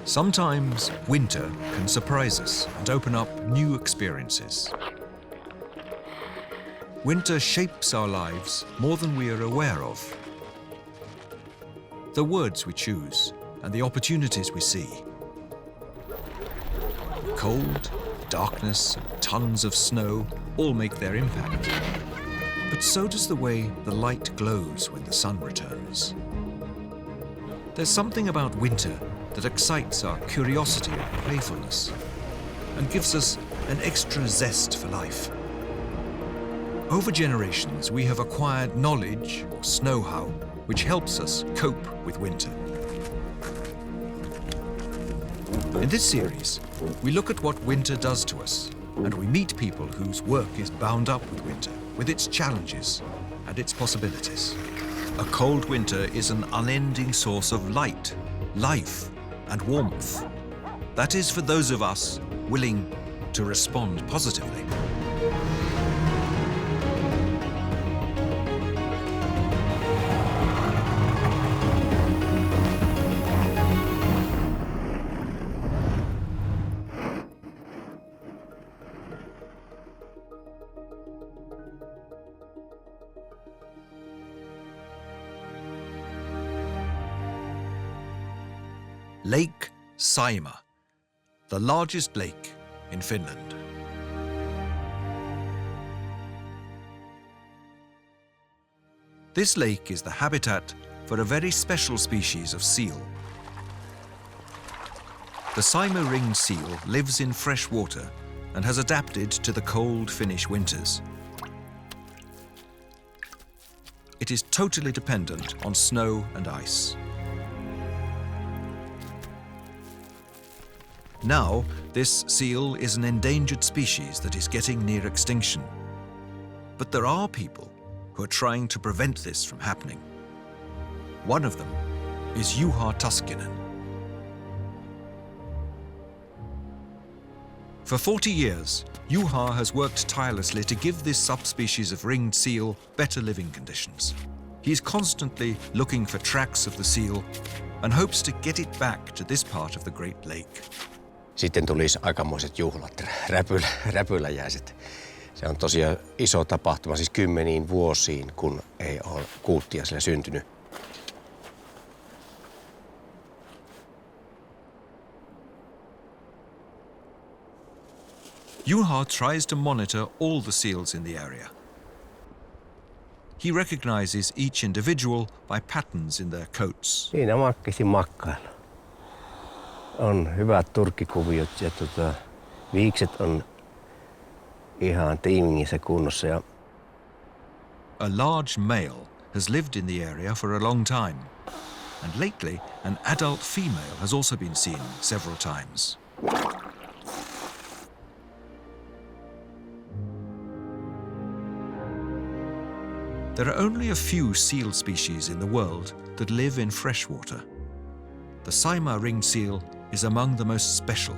Sometimes winter can surprise us and open up new experiences. Winter shapes our lives more than we are aware of. The words we choose and the opportunities we see. Cold, darkness, and tons of snow all make their impact. But so does the way the light glows when the sun returns. There's something about winter that excites our curiosity and playfulness and gives us an extra zest for life. Over generations, we have acquired knowledge, or Snowhow, which helps us cope with winter. In this series, we look at what winter does to us, and we meet people whose work is bound up with winter, with its challenges and its possibilities. A cold winter is an unending source of light, life, and warmth. That is for those of us willing to respond positively. Lake Saimaa, the largest lake in Finland. This lake is the habitat for a very special species of seal. The Saimaa ringed seal lives in fresh water and has adapted to the cold Finnish winters. It is totally dependent on snow and ice. Now, this seal is an endangered species that is getting near extinction. But there are people who are trying to prevent this from happening. One of them is Juha Tuskinen. For 40 years, Juha has worked tirelessly to give this subspecies of ringed seal better living conditions. He's constantly looking for tracks of the seal and hopes to get it back to this part of the Great Lake. Sitten tulisi aikamoiset juhlat, räpyläjäiset. Se on tosiaan iso tapahtuma, siis 10 vuosiin, kun ei ole kuuttia sille syntynyt. Juha tries to monitor all the seals in the area. He recognizes each individual by patterns in their coats. Siinä makkisin makkailu. On hyvät turkkikuviot ja viikset on ihan tiimingissä kunnossa. A large male has lived in the area for a long time, and lately an adult female has also been seen several times. There are only a few seal species in the world that live in freshwater. The Saimaa ringed seal is among the most special.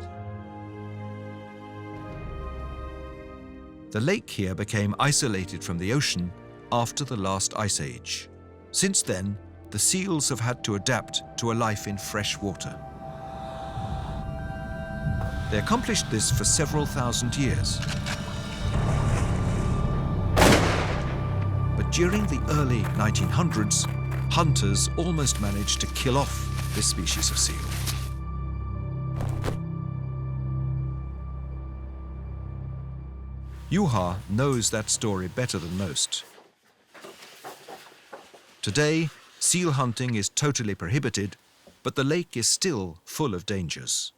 The lake here became isolated from the ocean after the last ice age. Since then, the seals have had to adapt to a life in fresh water. They accomplished this for several thousand years. But during the early 1900s, hunters almost managed to kill off this species of seal. Juha knows that story better than most. Today, seal hunting is totally prohibited, but the lake is still full of dangers.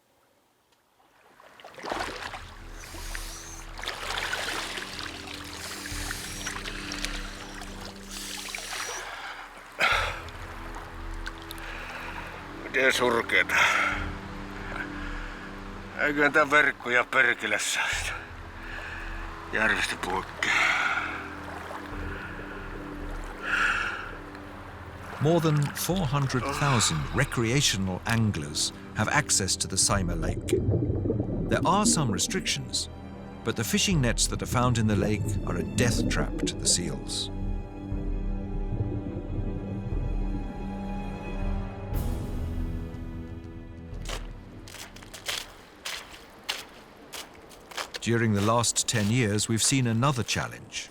Miten surkeeta. Eiköhän tää verkkoja perkele saa järvestä poikkeaa. More than 400,000 recreational anglers have access to the Saimaa lake. There are some restrictions, but the fishing nets that are found in the lake are a death trap to the seals. during the last 10 years, we've seen another challenge: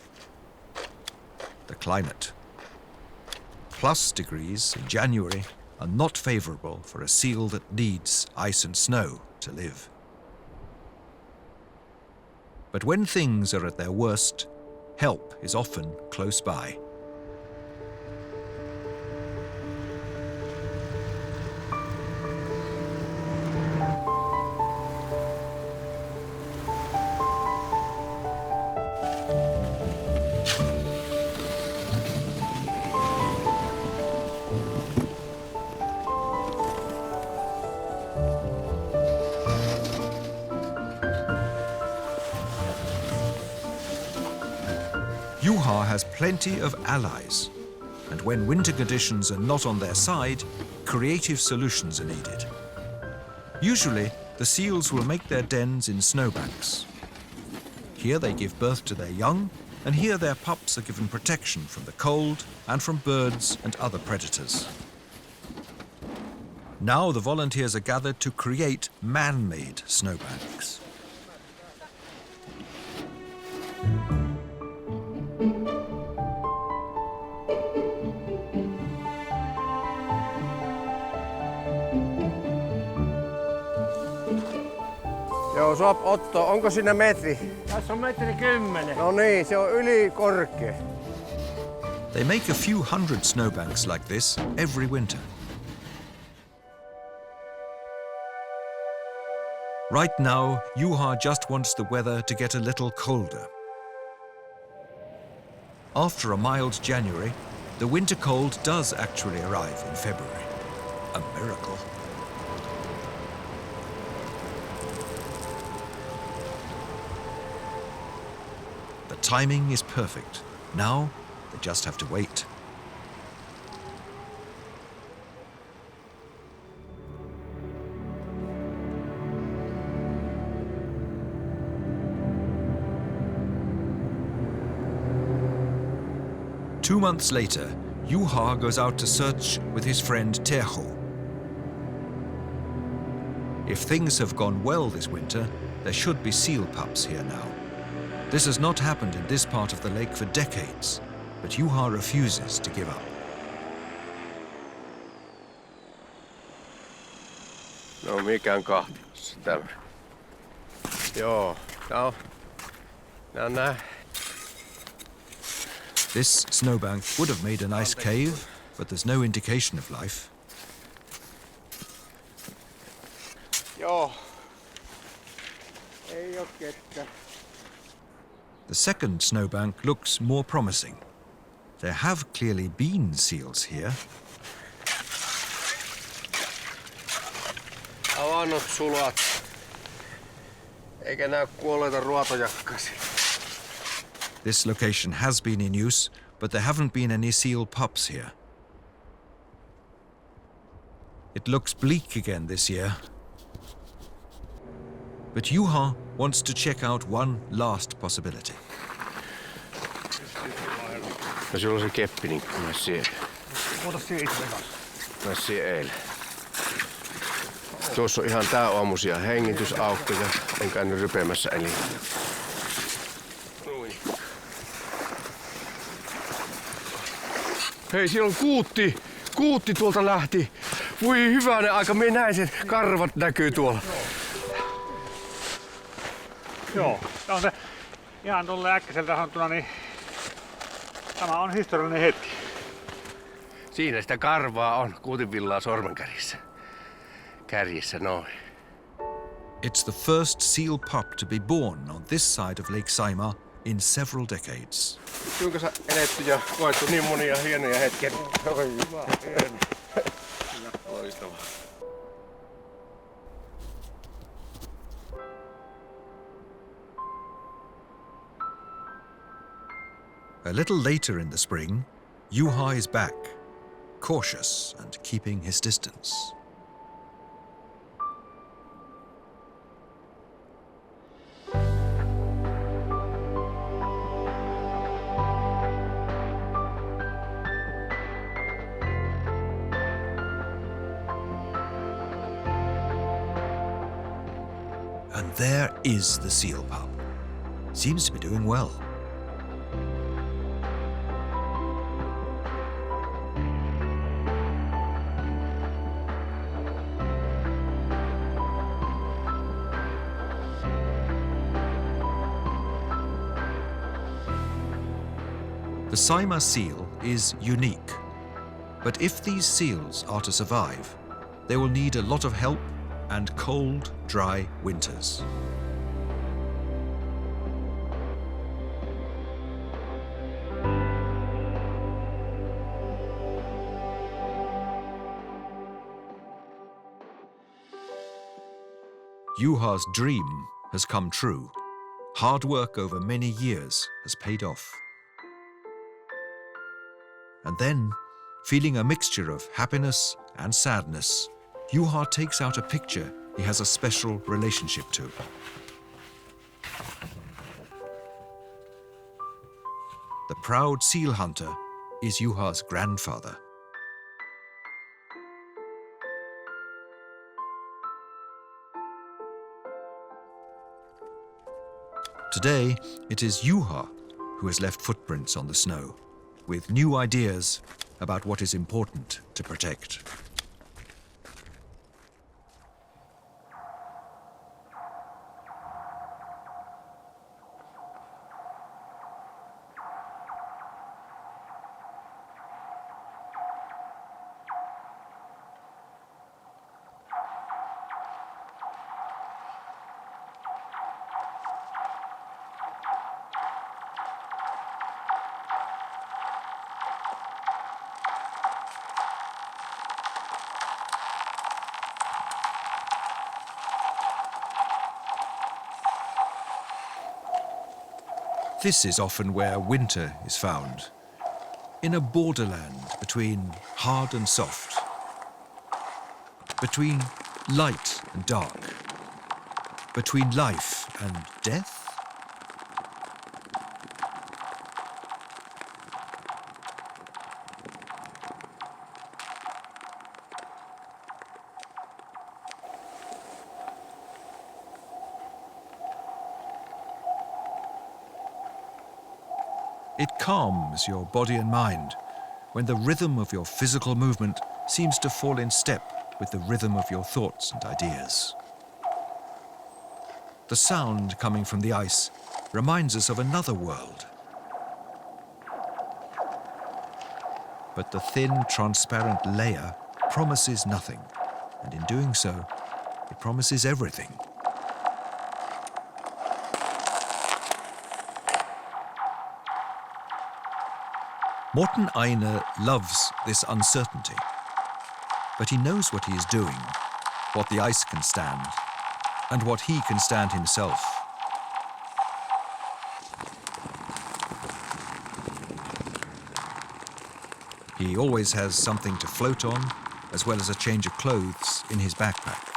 the climate. Plus degrees in January are not favorable for a seal that needs ice and snow to live. But when things are at their worst, help is often close by. Juha has plenty of allies, and when winter conditions are not on their side, creative solutions are needed. Usually, the seals will make their dens in snowbanks. Here they give birth to their young, and here their pups are given protection from the cold and from birds and other predators. Now the volunteers are gathered to create man-made snowbanks. Joo, Otto, onko siinä metri? Tässä on 1,10 m. No niin, se on yli korkea. They make a few hundred snowbanks like this every winter. Right now, Juha just wants the weather to get a little colder. After a mild January, the winter cold does actually arrive in February. A miracle. The timing is perfect. Now, they just have to wait. Two months later, Juha goes out to search with his friend Terho. If things have gone well this winter, there should be seal pups here now. This has not happened in this part of the lake for decades, but Juha refuses to give up. No mikään kahvimassa tämä. Joo, nää. This snowbank would have made a nice cave, but there's no indication of life. Joo. Ei oo ketään. The second snowbank looks more promising. There have clearly been seals here. Avannot sulat. Eikä näy kuolleita ruotojakkasi. This location has been in use, but there haven't been any seal pups here. It looks bleak again this year. But Juha wants to check out one last possibility. No sulla on se keppi, niin mä siellä. Ota siihen itse kanssa. Mä siellä eilen. Tuossa on ihan tää aamuisia hengitysaukkoja. En käynyt rypeämässä eli. Hei, siellä on kuutti! Kuutti tuolta lähti! Voi hyvänen aika, minä näin sen. Karvat näkyy tuolla. Joo, tämä on se ihan tuolle äkkiseltä sanottuna, niin tämä on historiallinen hetki. Siinä sitä karvaa on kuutinvillaa sormenkärjissä. Kärjissä noin. It's the first seal pup to be born on this side of Lake Saimaa in several decades. Kuinka sä eletty ja koettu niin monia hienoja hetkiä? Oi, loistavaa. A little later in the spring, Juha is back, cautious and keeping his distance. And there is the seal pup, seems to be doing well. The Saimaa seal is unique, but if these seals are to survive, they will need a lot of help and cold, dry winters. Juha's dream has come true. Hard work over many years has paid off. And then, feeling a mixture of happiness and sadness, Juha takes out a picture he has a special relationship to. The proud seal hunter is Juha's grandfather. Today, it is Juha who has left footprints on the snow, with new ideas about what is important to protect. This is often where winter is found, in a borderland between hard and soft, between light and dark, between life and death. It calms your body and mind when the rhythm of your physical movement seems to fall in step with the rhythm of your thoughts and ideas. The sound coming from the ice reminds us of another world. But the thin, transparent layer promises nothing, and in doing so, it promises everything. Morten Einar loves this uncertainty, but he knows what he is doing, what the ice can stand, and what he can stand himself. He always has something to float on, as well as a change of clothes in his backpack.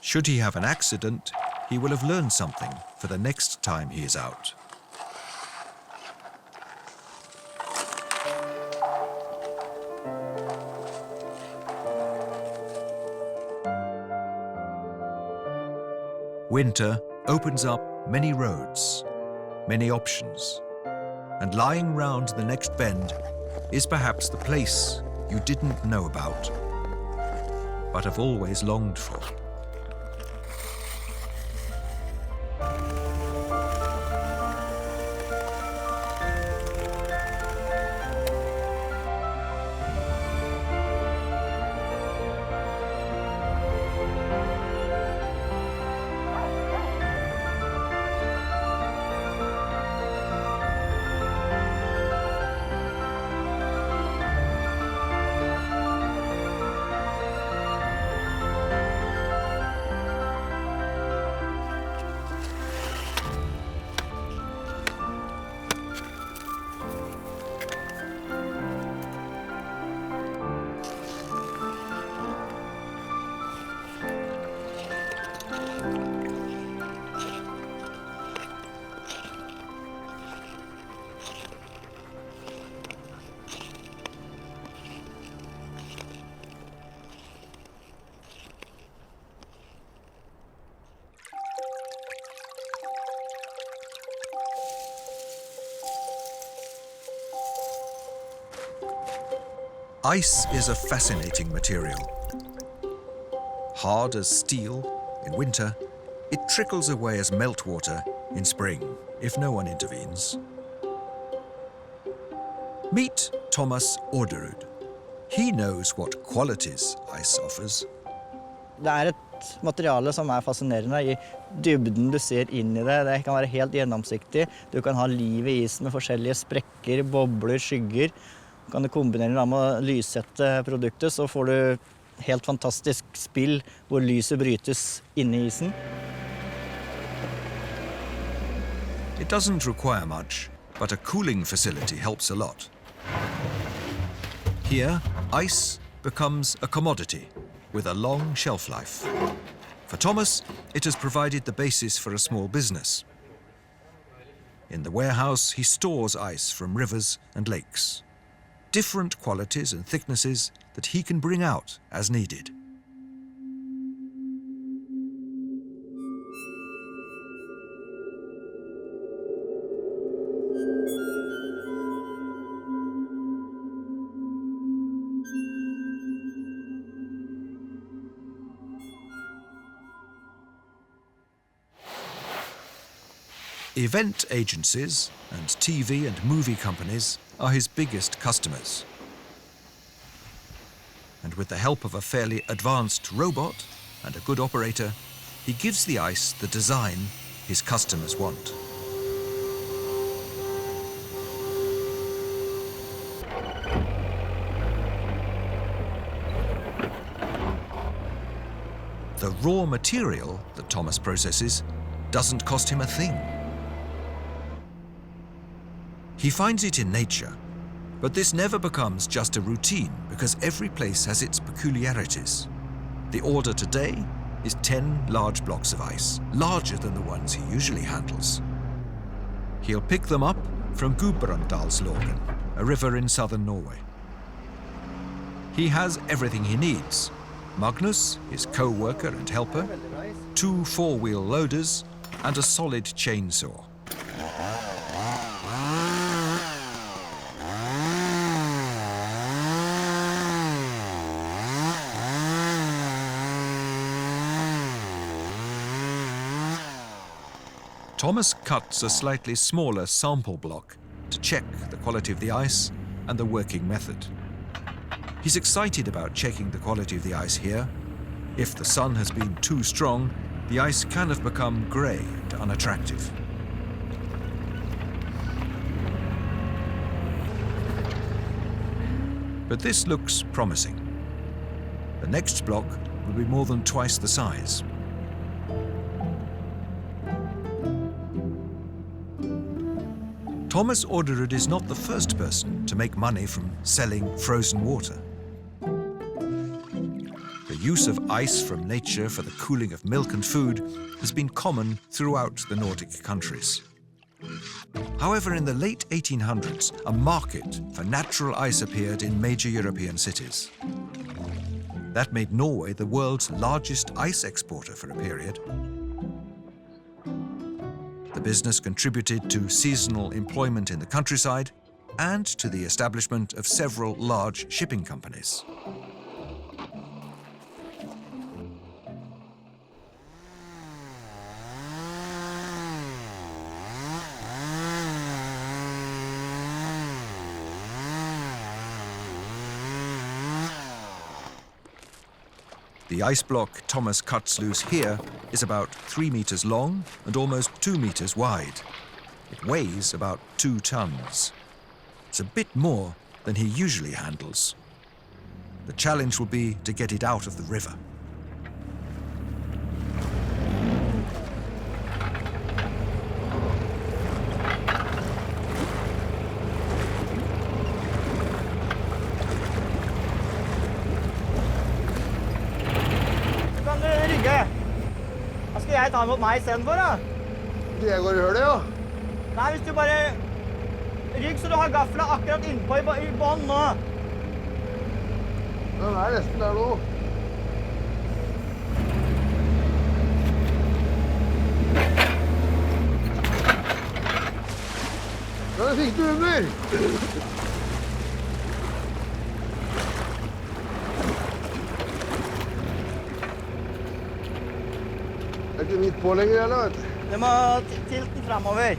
Should he have an accident, he will have learned something for the next time he is out. Winter opens up many roads, many options, and lying round the next bend is perhaps the place you didn't know about, but have always longed for. Ice is a fascinating material. Hard as steel in winter, it trickles away as meltwater in spring, if no one intervenes. Meet Thomas Orderud. He knows what qualities ice offers. Det et materiale som fascinerende I dybden du ser inn I det. Det kan være helt gjennomsiktig. Du kan ha liv I isen med forskjellige sprekker, bobler, skygger. Kan du kombinere det med å lyssette produktet, så får du helt fantastisk spill hvor lyset brytes inne I isen. It doesn't require much, but a cooling facility helps a lot. Here, ice becomes a commodity with a long shelf life. For Thomas, it has provided the basis for a small business. In the warehouse, he stores ice from rivers and lakes. Different qualities and thicknesses that he can bring out as needed. Event agencies and TV and movie companies are his biggest customers. And with the help of a fairly advanced robot and a good operator, he gives the ice the design his customers want. The raw material that Thomas processes doesn't cost him a thing. He finds it in nature, but this never becomes just a routine because every place has its peculiarities. The order today is 10 large blocks of ice, larger than the ones he usually handles. He'll pick them up from Gudbrandsdalslågen, a river in southern Norway. He has everything he needs. Magnus, his co-worker and helper, 2 four-wheel loaders, and a solid chainsaw. Thomas cuts a slightly smaller sample block to check the quality of the ice and the working method. He's excited about checking the quality of the ice here. If the sun has been too strong, the ice can have become grey and unattractive. But this looks promising. The next block will be more than twice the size. Thomas Orderud is not the first person to make money from selling frozen water. The use of ice from nature for the cooling of milk and food has been common throughout the Nordic countries. However, in the late 1800s, a market for natural ice appeared in major European cities. That made Norway the world's largest ice exporter for a period. The business contributed to seasonal employment in the countryside and to the establishment of several large shipping companies. The ice block Thomas cuts loose here is about 3 meters long and almost 2 meters wide. It weighs about 2 tons. It's a bit more than he usually handles. The challenge will be to get it out of the river. Skal jeg ta mot meg I stedet for, da? Det går I hølet, ja. Nei, hvis du bare rygg så du har gaffelen akkurat innpå I bånd nå. Den nesten der nå. Den fikk du under. ikke midt på lenger, eller? Vet du? Du må tilte den framover.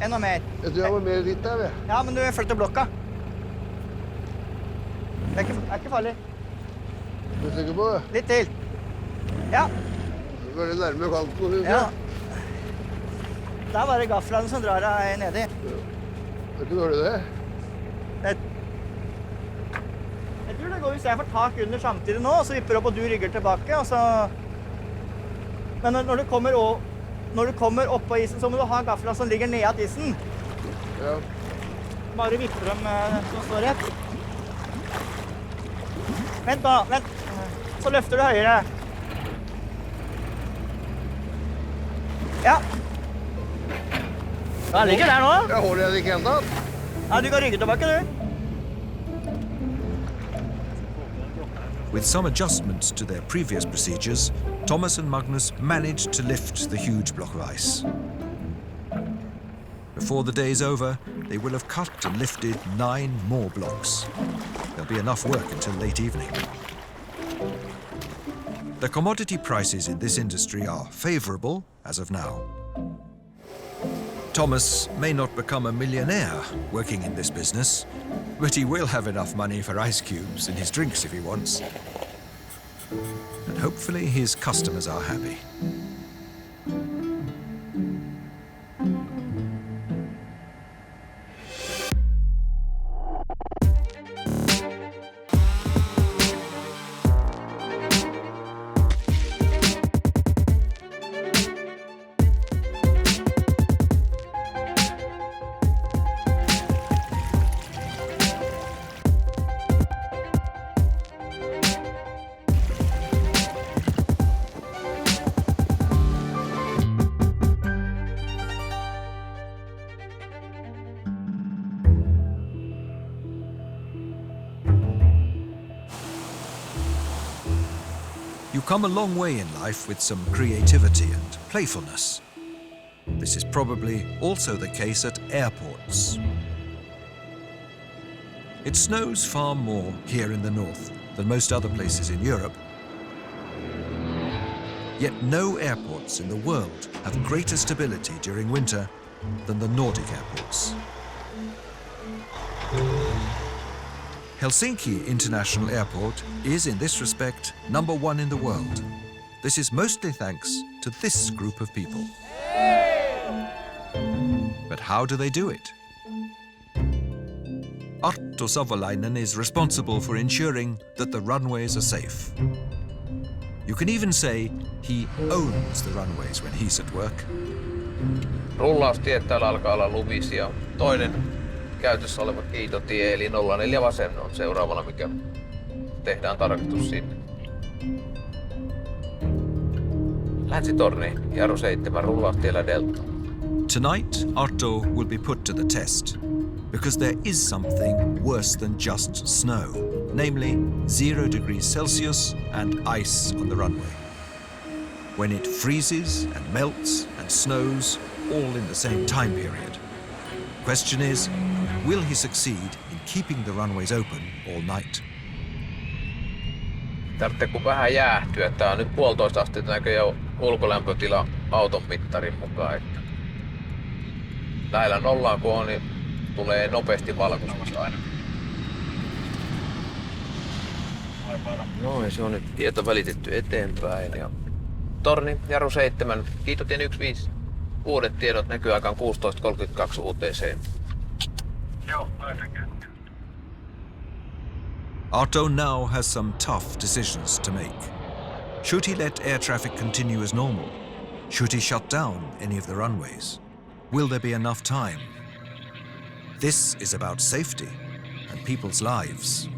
Enda mer. Jeg tror jeg var mer litt der, jeg. Ja, men du flytter blokka. Det er ikke farlig. Er du sikker på det? Litt til. Ja. Du er veldig nærme kanten, synes jeg. Ja. Det er bare gaffelen som drar deg nedi. Er ikke dårlig det? Jeg tror det går hvis jeg får tak under samtidig nå, så vipper opp og du rygger tilbake, og så... Men når du kommer opp på isen, så må du ha gaffelen som ligger ned av isen. Ja. Bare vipper dem som står rett. Vent da, vent. Så løfter du høyere. Ja. Ja, den ligger der nå. Jeg holder jeg det ikke helt tatt. Ja, du kan rygge tilbake, du. With some adjustments to their previous procedures, Thomas and Magnus managed to lift the huge block of ice. Before the day's over, they will have cut and lifted 9 more blocks. There'll be enough work until late evening. The commodity prices in this industry are favourable as of now. Thomas may not become a millionaire working in this business, but he will have enough money for ice cubes in his drinks if he wants. And hopefully his customers are happy. You come a long way in life with some creativity and playfulness. This is probably also the case at airports. It snows far more here in the north than most other places in Europe. Yet no airports in the world have greater stability during winter than the Nordic airports. Helsinki International Airport is, in this respect, #1 in the world. This is mostly thanks to this group of people. But how do they do it? Arto Savolainen is responsible for ensuring that the runways are safe. You can even say he owns the runways when he's at work. Rullaustiet täällä alkaa olla lumisia. Toinen käytössä oleva kiitotie eli 04 vasen on seuraavana, mikä tehdään tarkastus sinne. Länsitorni, jarru 7, rullaustiellä Delta. Tonight, Arto will be put to the test, because there is something worse than just snow, namely 0 degrees Celsius and ice on the runway. When it freezes and melts and snows all in the same time period. Question is, will he succeed in keeping the runways open all night? Tarvitsee kun vähän jäähtyä. Tää on nyt 1,5 astetta näköjään ulkolämpötila auton mittarin mukaan. Että lähellä nollaa kun on, niin tulee nopeasti valkoisuus aina. Noin, se on nyt tieto välitetty eteenpäin. Ja torni, jarru 7, kiitotien 15. Uudet tiedot näkyy aikaan 16.32 UTC. Joo, Arto now has some tough decisions to make. Should he let air traffic continue as normal? Should he shut down any of the runways? Will there be enough time? This is about safety and people's lives.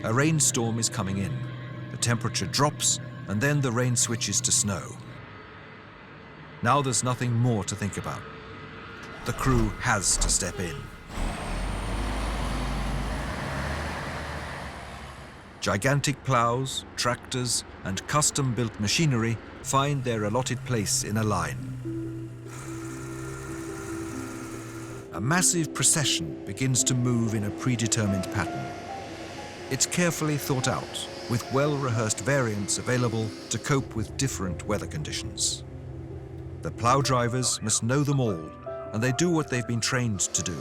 A rainstorm is coming in. The temperature drops and then the rain switches to snow. Now there's nothing more to think about. The crew has to step in. Gigantic plows, tractors, and custom-built machinery find their allotted place in a line. A massive procession begins to move in a predetermined pattern. It's carefully thought out with well-rehearsed variants available to cope with different weather conditions. The plough drivers must know them all, and they do what they've been trained to do.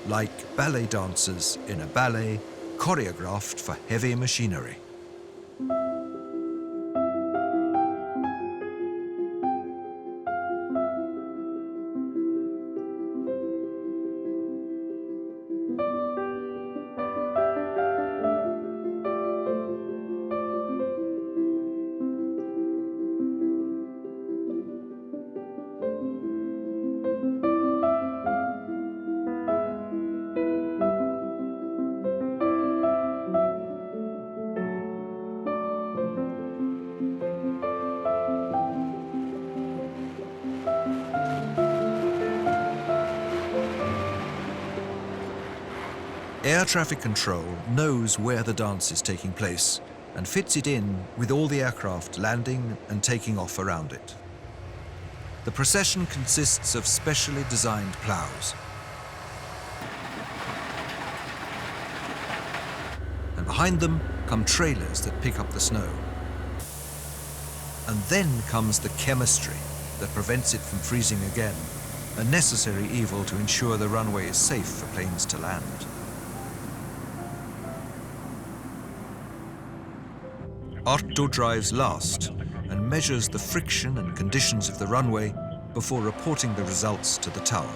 Like ballet dancers in a ballet choreographed for heavy machinery. Air traffic control knows where the dance is taking place and fits it in with all the aircraft landing and taking off around it. The procession consists of specially designed ploughs. And behind them come trailers that pick up the snow. And then comes the chemistry that prevents it from freezing again, a necessary evil to ensure the runway is safe for planes to land. Arto drives last and measures the friction and conditions of the runway before reporting the results to the tower.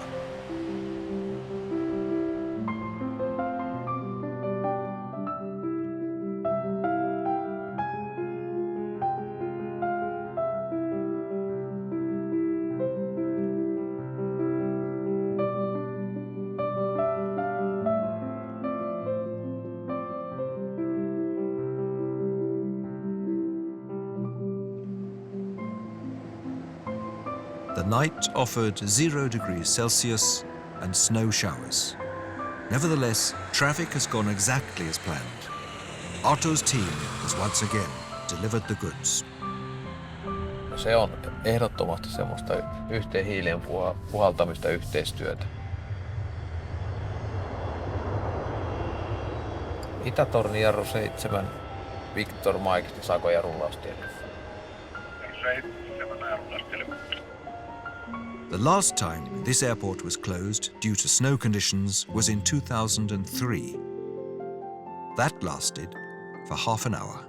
The night offered 0 degrees Celsius and snow showers. Nevertheless, traffic has gone exactly as planned. Arto's team has once again delivered the goods. Se on ehdottomasti semmoista yhteen hiileen puhaltamista yhteistyötä. Itätorni jarru 7, Victor Mike, saako jarrulaustielle? The last time this airport was closed due to snow conditions was in 2003. That lasted for half an hour.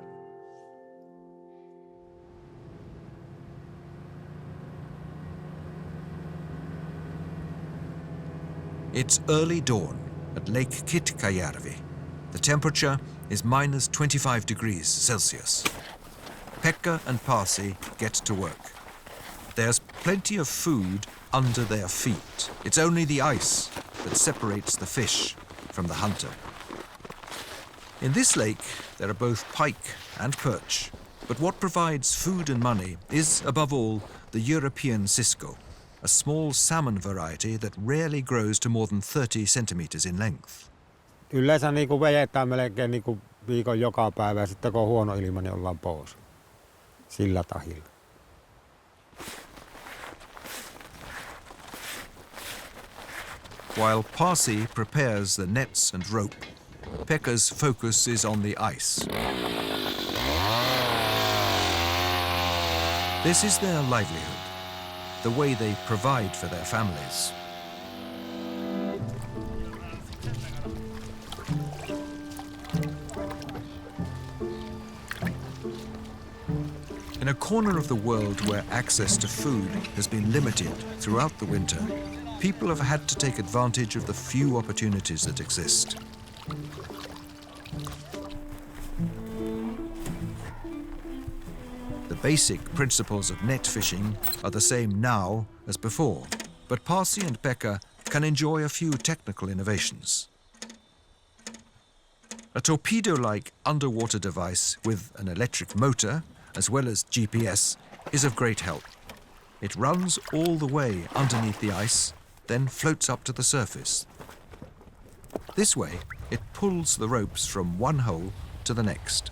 It's early dawn at Lake Kitkajärvi. The temperature is minus 25 degrees Celsius. Pekka and Pasi get to work. There's plenty of food under their feet. It's only the ice that separates the fish from the hunter. In this lake, there are both pike and perch. But what provides food and money is, above all, the European cisco, a small salmon variety that rarely grows to more than 30 centimeters in length. Yleensä niinku vejetään melkein niinku viikon joka päivä ja sitten kun on huono ilma, niin ollaan pois. Sillä tahilla. While Pasi prepares the nets and rope, Pekka's focus is on the ice. This is their livelihood, the way they provide for their families. In a corner of the world where access to food has been limited throughout the winter, people have had to take advantage of the few opportunities that exist. The basic principles of net fishing are the same now as before, but Pasi and Pekka can enjoy a few technical innovations. A torpedo-like underwater device with an electric motor, as well as GPS, is of great help. It runs all the way underneath the ice, then floats up to the surface. This way, it pulls the ropes from one hole to the next.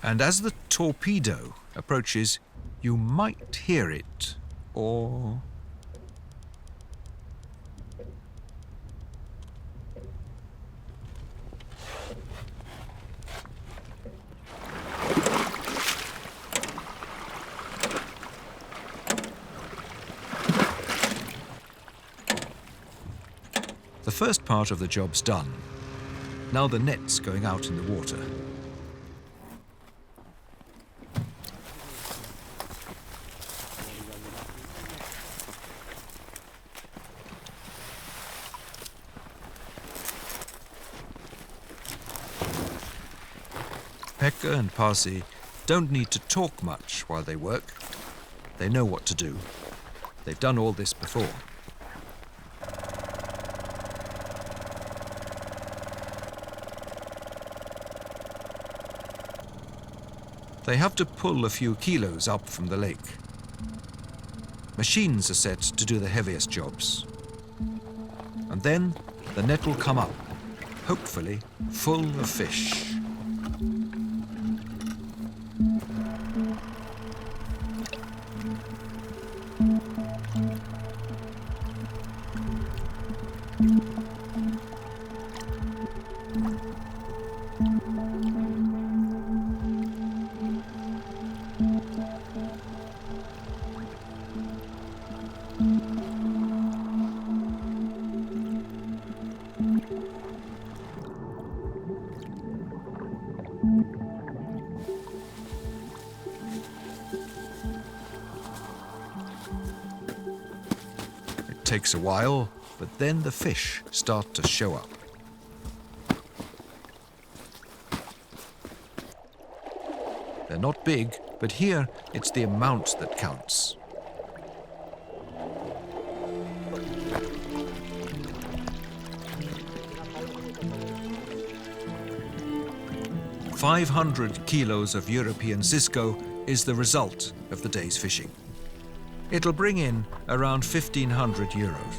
And as the torpedo approaches, you might hear it, or first part of the job's done. Now the net's going out in the water. Pekka and Pasi don't need to talk much while they work. They know what to do. They've done all this before. They have to pull a few kilos up from the lake. Machines are set to do the heaviest jobs. And then the net will come up, hopefully full of fish. It takes a while, but then the fish start to show up. They're not big, but here it's the amount that counts. "500 kilos of European Cisco is the result of the day's fishing. It'll bring in around 1,500 euros.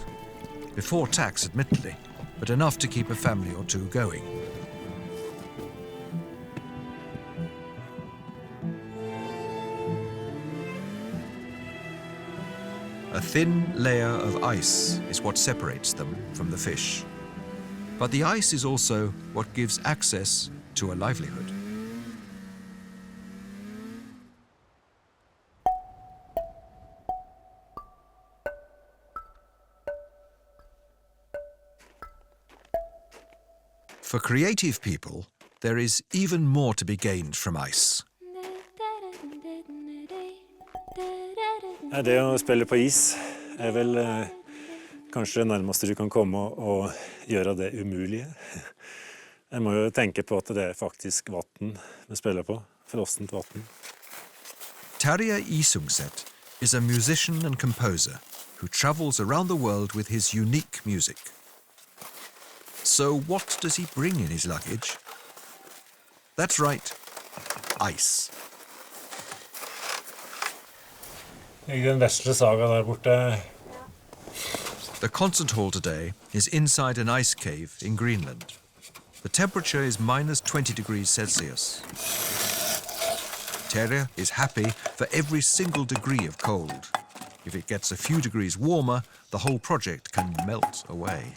Before tax, admittedly, but enough to keep a family or two going. A thin layer of ice is what separates them from the fish. But the ice is also what gives access to a livelihood. For creative people, there is even more to be gained from ice. Det å spille på is vel kanskje det nærmeste du kan komme å gjøre det umulige. Jeg må jo tenke på at det faktisk vatten vi spiller på, frossent vatten. Tarja Isungset is a musician and composer who travels around the world with his unique music. So what does he bring in his luggage? That's right, ice. Den vesle saga der borte. The concert hall today is inside an ice cave in Greenland. The temperature is minus 20 degrees Celsius. Terje is happy for every single degree of cold. If it gets a few degrees warmer, the whole project can melt away.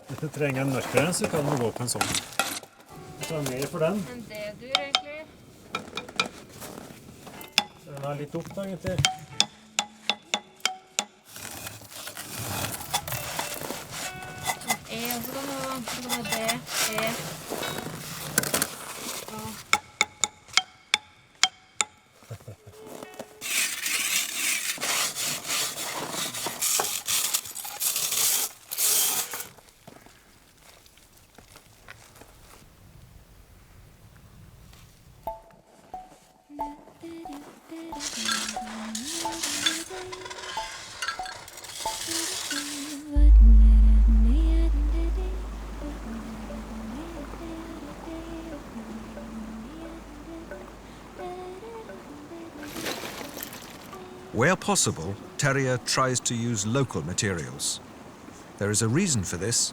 Hvis du trenger en mørkere, så kan du gå på en sånn. Ta mer for den. Men det dur egentlig. Den er litt opp da, gutter. Og så kan du ha D, E. Where possible, Terje tries to use local materials. There is a reason for this.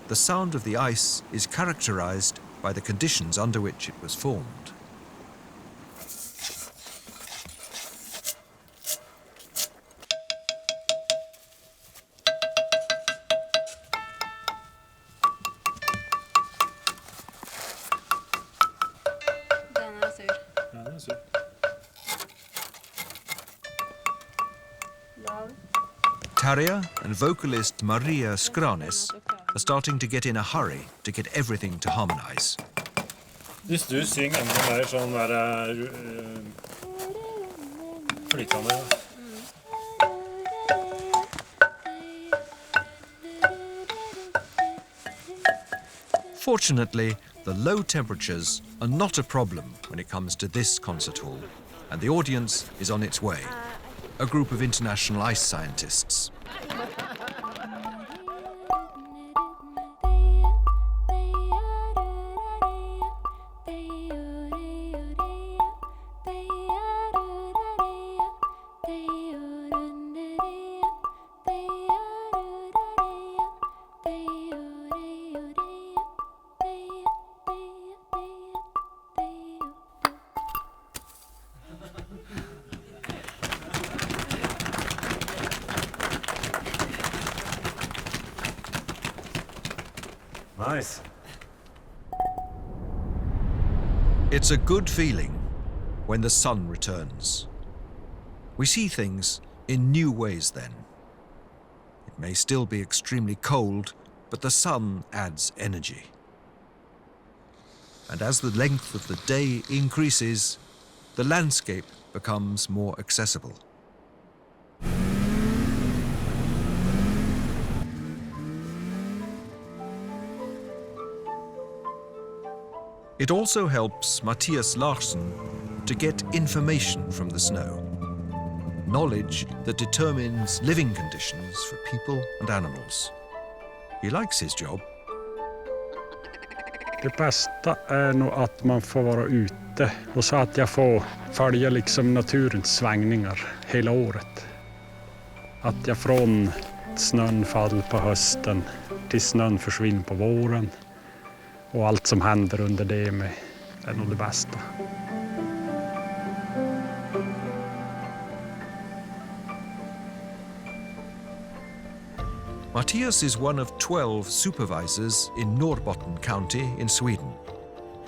The sound of the ice is characterized by the conditions under which it was formed. Den er sur. Ja, den er sur. Tarja and vocalist Maria Skranes are starting to get in a hurry to get everything to harmonize. Hvis du synger enda mer sånn der flytende. Fortunately, the low temperatures are not a problem when it comes to this concert hall, and the audience is on its way. A group of international ice scientists. Nice. It's a good feeling when the sun returns. We see things in new ways then. It may still be extremely cold, but the sun adds energy. And as the length of the day increases, the landscape becomes more accessible. It also helps Mathias Larsen to get information from the snow. Knowledge that determines living conditions for people and animals. He likes his job. Det bästa är nog att man får vara ute och så att jag får följa liksom naturens svängningar hela året. Att jag från snön faller på hösten till snön försvinner på våren. Och allt som händer under det med är nog det bästa. Mathias is one of 12 supervisors in Norrbotten County in Sweden.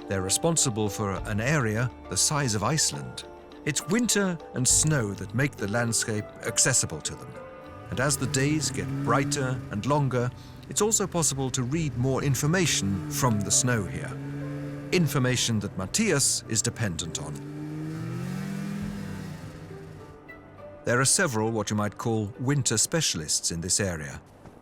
They're responsible for an area the size of Iceland. It's winter and snow that make the landscape accessible to them. And as the days get brighter and longer, it's also possible to read more information from the snow here. Information that Mathias is dependent on. There are several what you might call winter specialists in this area.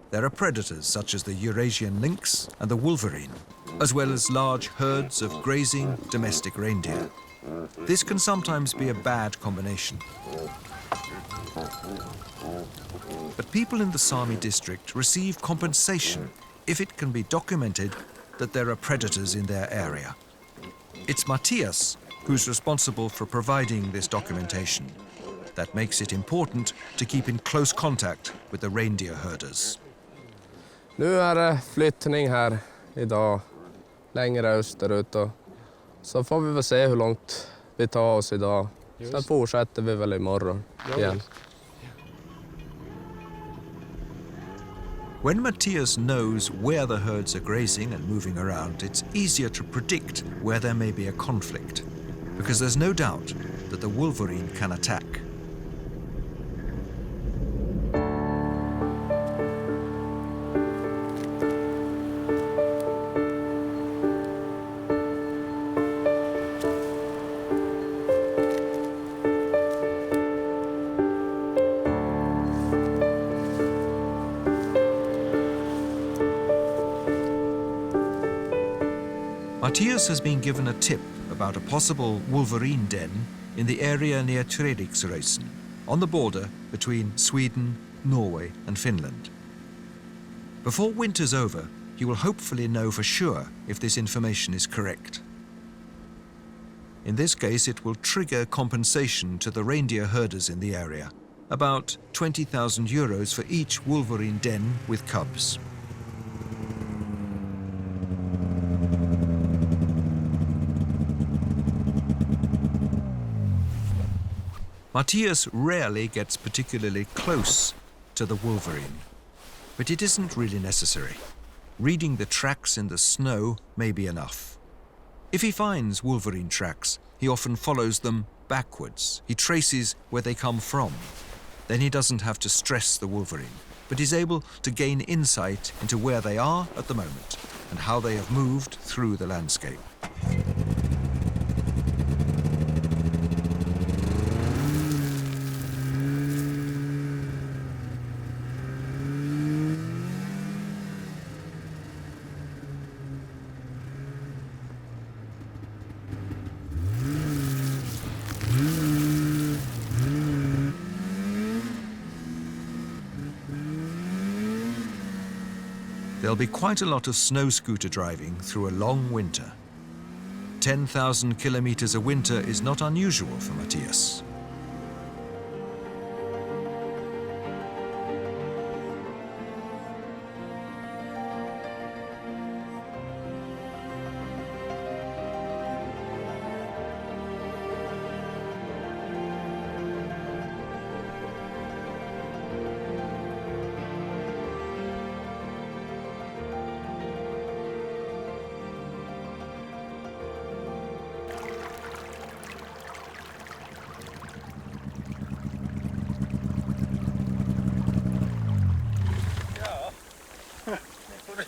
There are predators such as the Eurasian lynx and the wolverine, as well as large herds of grazing domestic reindeer. This can sometimes be a bad combination. But people in the Sami district receive compensation if it can be documented that there are predators in their area. It's Mathias who's responsible for providing this documentation. That makes it important to keep in close contact with the reindeer herders. Nu är det flyttning här idag, längre österut. Så får vi väl se hur långt vi tar oss idag. Sen fortsätter vi väl imorgon igen. When Mathias knows where the herds are grazing and moving around, it's easier to predict where there may be a conflict, because there's no doubt that the wolverine can attack. Mathias has been given a tip about a possible wolverine den in the area near Treriksrösen, on the border between Sweden, Norway and Finland. Before winter's over, he will hopefully know for sure if this information is correct. In this case, it will trigger compensation to the reindeer herders in the area, about 20,000 euros for each wolverine den with cubs. Mathias rarely gets particularly close to the wolverine, but it isn't really necessary. Reading the tracks in the snow may be enough. If he finds wolverine tracks, he often follows them backwards. He traces where they come from. Then he doesn't have to stress the wolverine. but is able to gain insight into where they are at the moment and how they have moved through the landscape. There'll be quite a lot of snow scooter driving through a long winter. 10,000 kilometers a winter is not unusual for Matthias.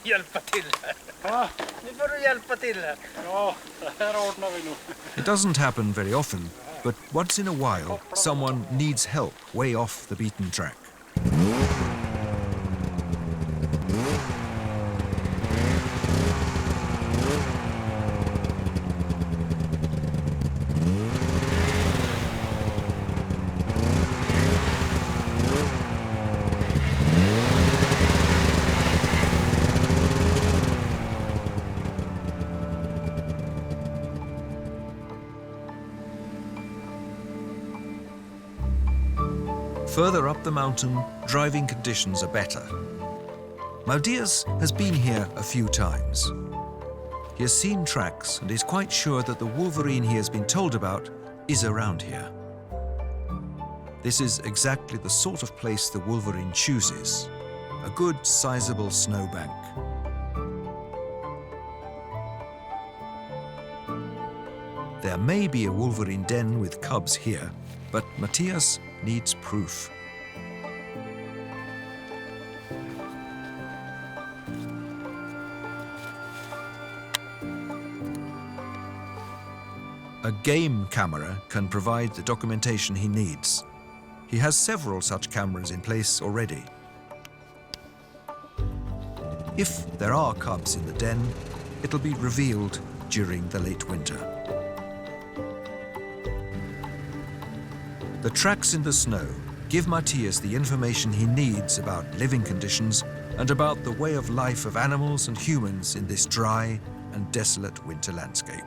Hjälpa till här. Va? Nu får du hjälpa till här. Ja, det här ordnar vi nog. It doesn't happen very often, but once in a while, someone needs help way off the beaten track. Further up the mountain, driving conditions are better. Matthias has been here a few times. He has seen tracks and is quite sure that the wolverine he has been told about is around here. This is exactly the sort of place the wolverine chooses, a good sizable snowbank. There may be a wolverine den with cubs here, but Matthias needs proof. A game camera can provide the documentation he needs. He has several such cameras in place already. If there are cubs in the den, it'll be revealed during the late winter. The tracks in the snow give Matthias the information he needs about living conditions and about the way of life of animals and humans in this dry and desolate winter landscape.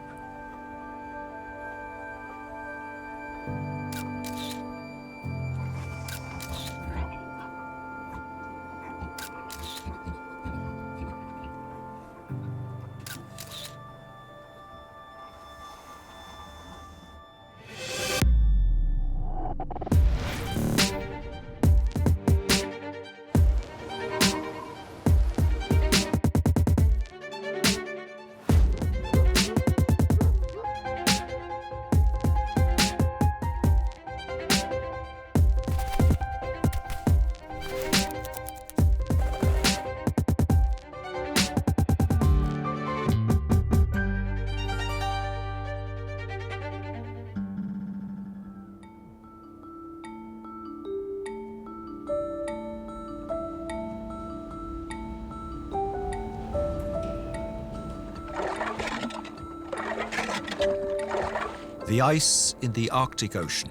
The ice in the Arctic Ocean,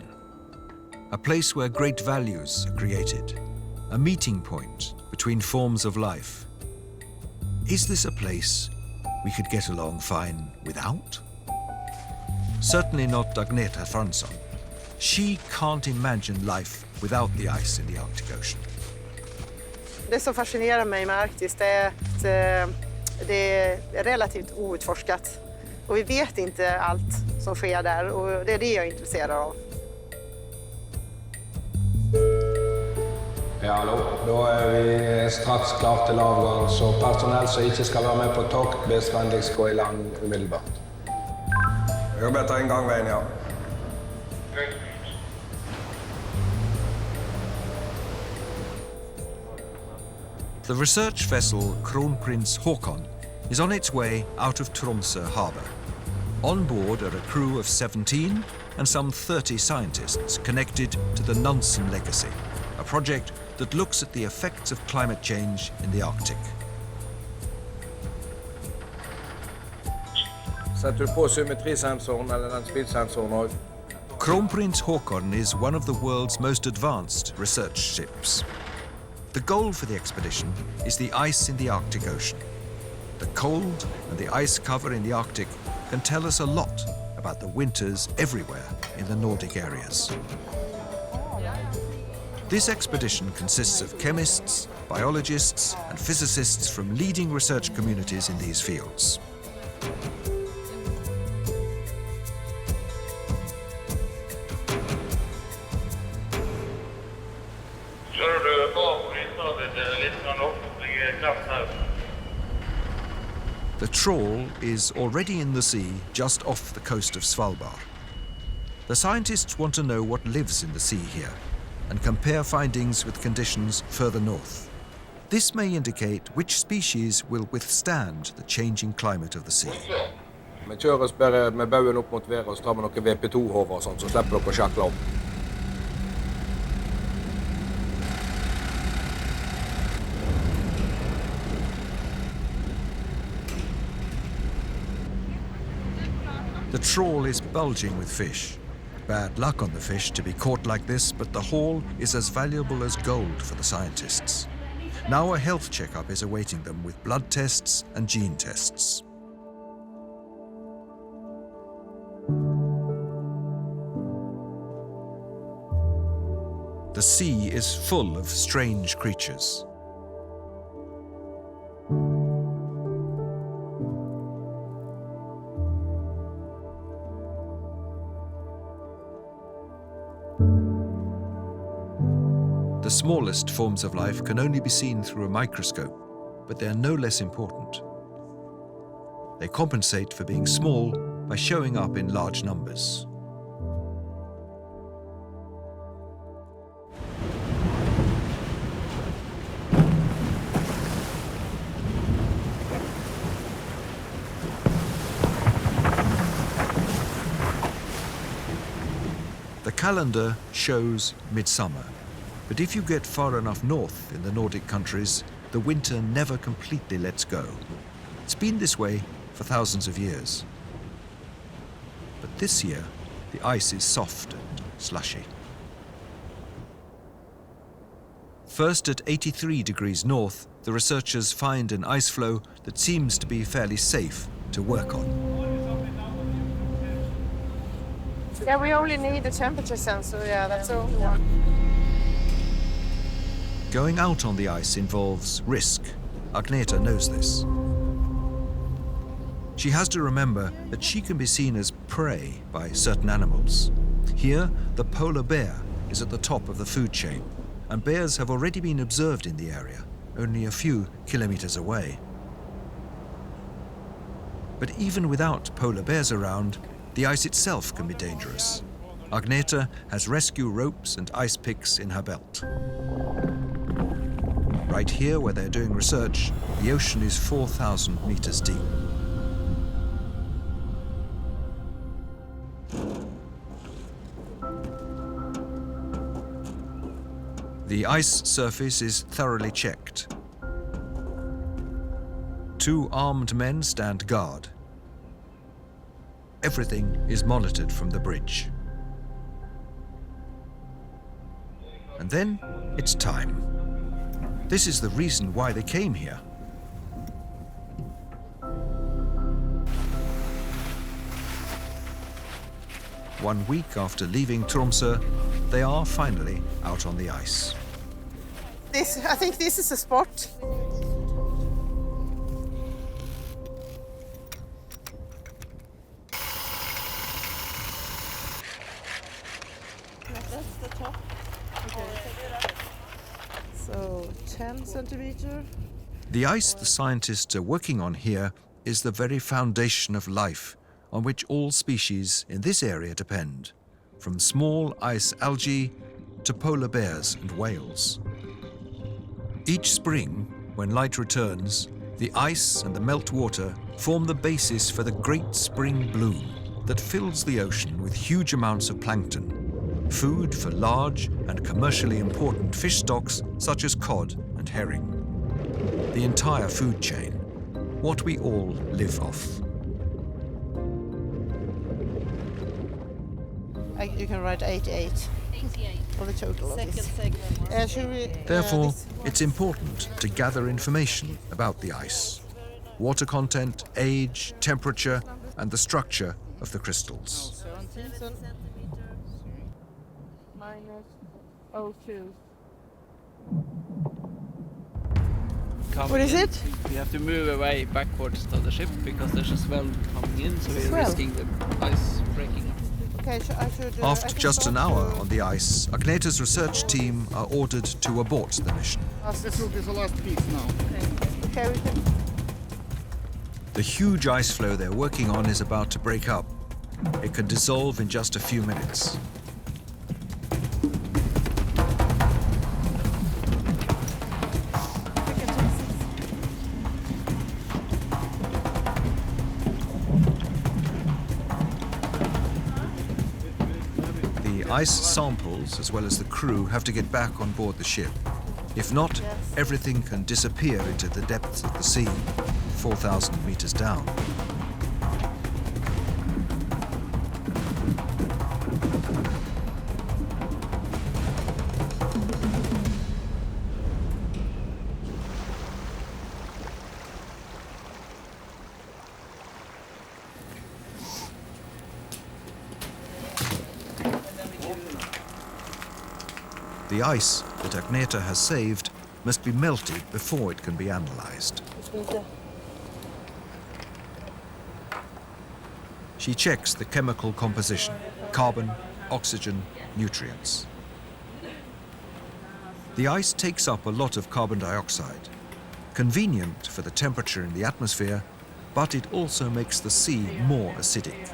a place where great values are created, a meeting point between forms of life. Is this a place we could get along fine without? Certainly not Agneta Fransson. She can't imagine life without the ice in the Arctic Ocean. Det som fascinerar mig med Arktis är att det är relativt outforskat. Och vi vet inte allt som sker där och det är det jag är intresserad av. Ja, hallå. Då är vi strax klart till avgång, så personal som inte ska vara med på tåg bes vänligst gå i land omedelbart. Jag ber ta en gång vägen, ja. The research vessel Kronprins Haakon is on its way out of Tromsø harbour. On board are a crew of 17 and some 30 scientists connected to the Nansen Legacy, a project that looks at the effects of climate change in the Arctic. Sätter du på symmetrisensorn eller den speedsensorn òg? Kronprins Haakon is one of the world's most advanced research ships. The goal for the expedition is the ice in the Arctic Ocean. The cold and the ice cover in the Arctic can tell us a lot about the winters everywhere in the Nordic areas. This expedition consists of chemists, biologists, and physicists from leading research communities in these fields. The trawl is already in the sea just off the coast of Svalbard. The scientists want to know what lives in the sea here and compare findings with conditions further north. This may indicate which species will withstand the changing climate of the sea. Vi kjører oss bare med baugen opp mot været og så tar vi noen VP2-hover og sånt, så slipper dere å sjakle opp. The trawl is bulging with fish. Bad luck on the fish to be caught like this, but the haul is as valuable as gold for the scientists. Now a health checkup is awaiting them with blood tests and gene tests. The sea is full of strange creatures. The smallest forms of life can only be seen through a microscope, but they are no less important. They compensate for being small by showing up in large numbers. The calendar shows midsummer. But if you get far enough north in the Nordic countries, the winter never completely lets go. It's been this way for thousands of years. But this year, the ice is soft and slushy. First at 83 degrees north, the researchers find an ice flow that seems to be fairly safe to work on. Yeah, we only need a temperature sensor, yeah, that's all. Yeah. Going out on the ice involves risk. Agneta knows this. She has to remember that she can be seen as prey by certain animals. Here, the polar bear is at the top of the food chain, and bears have already been observed in the area, only a few kilometers away. But even without polar bears around, the ice itself can be dangerous. Agneta has rescue ropes and ice picks in her belt. Right here, where they're doing research, the ocean is 4,000 meters deep. The ice surface is thoroughly checked. 2 armed men stand guard. Everything is monitored from the bridge. And then it's time. This is the reason why they came here. One week after leaving Tromsø, they are finally out on the ice. I think this is a spot. That's the top. Okay. So 10 centimeters. The ice the scientists are working on here is the very foundation of life on which all species in this area depend, from small ice algae to polar bears and whales. Each spring, when light returns, the ice and the meltwater form the basis for the great spring bloom that fills the ocean with huge amounts of plankton, food for large and commercially important fish stocks such as cod and herring. The entire food chain, what we all live off. You can write 88. 88. For the total of this. Therefore, it's important to gather information about the ice, water content, age, temperature, and the structure of the crystals. Minus 02. What is it? We have to move away backwards to the ship because there's a swell coming in, so we're risking the ice breaking up. Okay, After just an hour on the ice, Agneta's research team are ordered to abort the mission. This will be the last piece now. Okay, we can. The huge ice floe they're working on is about to break up. It can dissolve in just a few minutes. The ice samples, as well as the crew, have to get back on board the ship. If not, everything can disappear into the depths of the sea, 4,000 meters down. The ice that Agneta has saved must be melted before it can be analyzed. She checks the chemical composition, carbon, oxygen, nutrients. The ice takes up a lot of carbon dioxide, convenient for the temperature in the atmosphere, but it also makes the sea more acidic.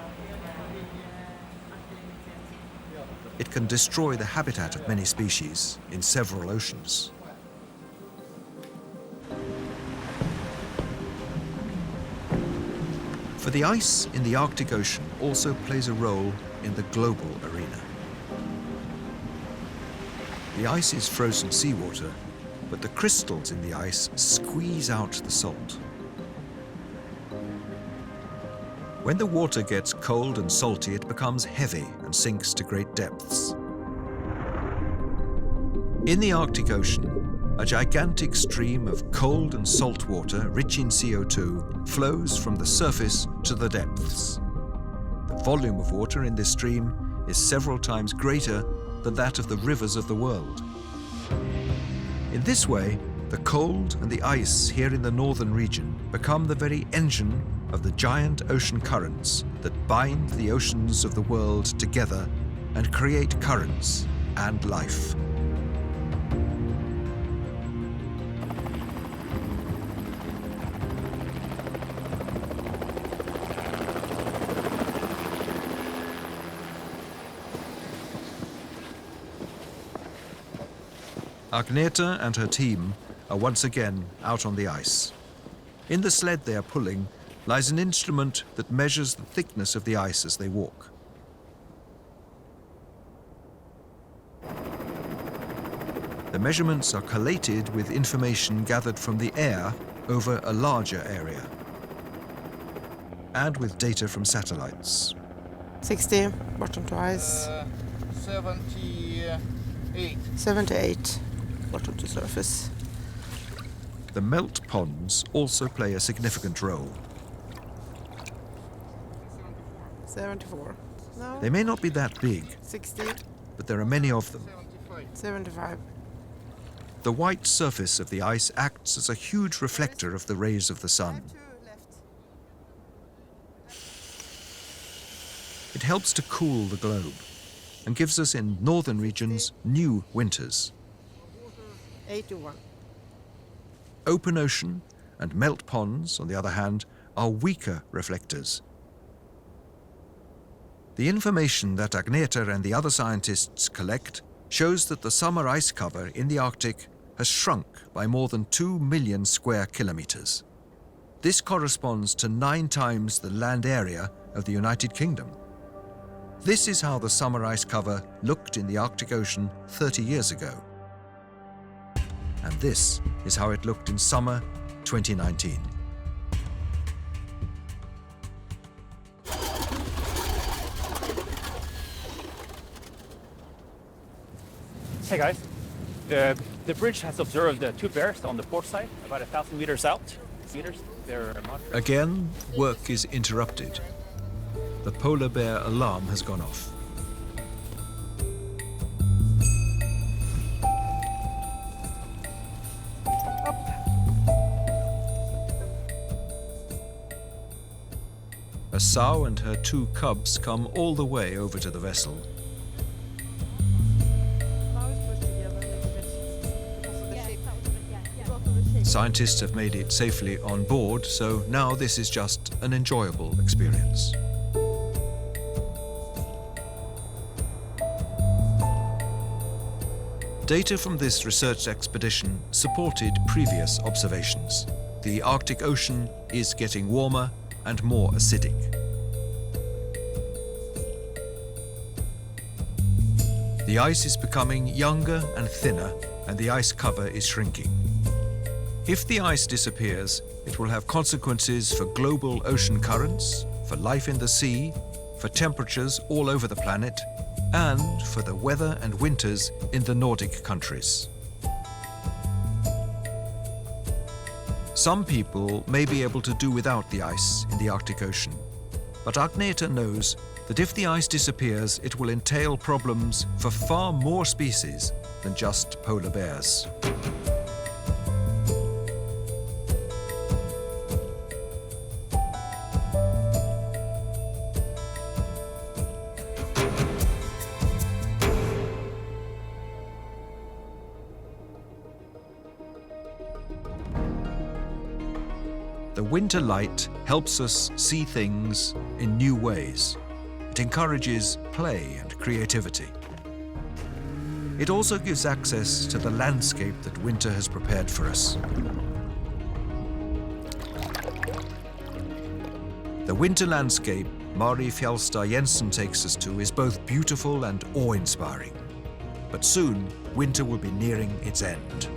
It can destroy the habitat of many species in several oceans. For the ice in the Arctic Ocean also plays a role in the global arena. The ice is frozen seawater, but the crystals in the ice squeeze out the salt. When the water gets cold and salty, it becomes heavy and sinks to great depths. In the Arctic Ocean, a gigantic stream of cold and salt water, rich in CO2, flows from the surface to the depths. The volume of water in this stream is several times greater than that of the rivers of the world. In this way, the cold and the ice here in the northern region become the very engine of the giant ocean currents that bind the oceans of the world together and create currents and life. Agneta and her team are once again out on the ice. In the sled they are pulling lies an instrument that measures the thickness of the ice as they walk. The measurements are collated with information gathered from the air over a larger area, and with data from satellites. 60, bottom to ice. 78. 78, bottom to surface. The melt ponds also play a significant role. 74. No. They may not be that big, 60. but there are many of them. 75. The white surface of the ice acts as a huge reflector of the rays of the sun. It helps to cool the globe and gives us in northern regions new winters. 81. Open ocean and melt ponds, on the other hand, are weaker reflectors. The information that Agneta and the other scientists collect shows that the summer ice cover in the Arctic has shrunk by more than 2 million square kilometers. This corresponds to 9 times the land area of the United Kingdom. This is how the summer ice cover looked in the Arctic Ocean 30 years ago. And this is how it looked in summer 2019. Hey guys, the bridge has observed 2 bears on the port side, about 1,000 meters out. They're moderate. Again, work is interrupted. The polar bear alarm has gone off. A sow and her 2 cubs come all the way over to the vessel. Scientists have made it safely on board, so now this is just an enjoyable experience. Data from this research expedition supported previous observations. The Arctic Ocean is getting warmer and more acidic. The ice is becoming younger and thinner, and the ice cover is shrinking. If the ice disappears, it will have consequences for global ocean currents, for life in the sea, for temperatures all over the planet, and for the weather and winters in the Nordic countries. Some people may be able to do without the ice in the Arctic Ocean, but Agneta knows that if the ice disappears, it will entail problems for far more species than just polar bears. The winter light helps us see things in new ways. It encourages play and creativity. It also gives access to the landscape that winter has prepared for us. The winter landscape Mari Fjelstad Jensen takes us to is both beautiful and awe-inspiring. But soon, winter will be nearing its end.